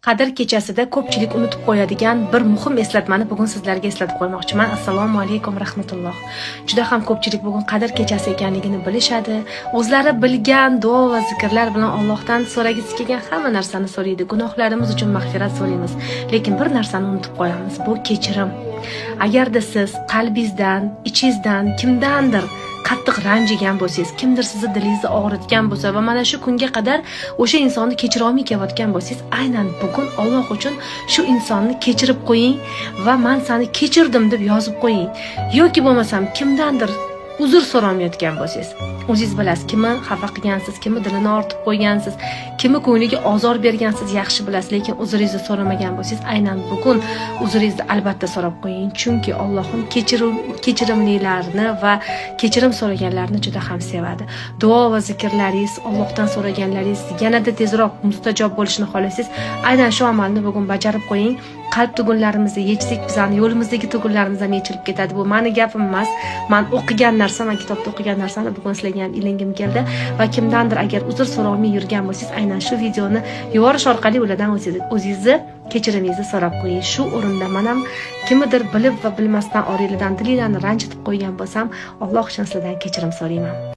Qadr kechasida ko'pchilik unutib qo'yadigan bir muhim eslatmani bugun sizlarga eslatib qo'ymoqchiman. Assalomu alaykum rahmatulloh. Juda ham ko'pchilik bugun qadr kechasi ekanligini bilishadi. O'zlari bilgan duo va zikrlar bilan Allohdan so'ragisi kelgan hamma narsani so'raydi. Gunohlarimiz uchun mag'firat so'raymiz. Lekin bir narsani unutib qo'yamiz. Bu kechirim. Agarda siz qalbingizdan, ichingizdan kimdandir qattiq ranjigan bo'lsangiz, kimdir sizni dilingizni og'ritgan bo'lsa va mana shu kunga qadar o'sha insonni kechira olmay kelayotgan bo'lsangiz, aynan bugun Alloh uchun shu insonni kechirib qo'ying va men seni kechirdim deb yozib qo'ying. Yoki bo'lmasam kimdandir uzr so'ramayotgan bo'lsangiz, o'zingiz bilasiz, kimni xafa qilgansiz, kimni dilini ortib qo'ygansiz, kimni ko'ngliga ozor bergansiz yaxshi bilasiz, lekin uzringizni so'ramagan bo'lsangiz, aynan bugun uzringizni albatta so'rab qo'ying. Chunki Allohim kechirimlilarni va kechirim so'raganlarni juda ham sevadi. Duo va zikrlaringiz, Allohdan so'raganlaringiz yanada tezroq mustajob bo'lishini xohlasangiz, aynan shu amalni bugun bajarib qo'ying. Qalb tugunlarimizni yechsak, bizning yo'limizdagi tugunlarimiz ham yechilib ketadi. Bu meni gapim emas. Men o'qigan narsa, men kitobda o'qigan narsani bugun sizlarga ham ilingim keldi va kimdandir agar uzr so'rolmay yurgan bo'lsangiz, aynan shu videoni yuborish orqali ulardan o'zingizni kechirimingizni so'rab qo'ying. Shu o'rinda men ham kimnidir bilib va bilmasdan oriylardan dilinglarni ranjitib qo'ygan bo'lsam, Alloh uchun sizlardan kechirim so'rayman.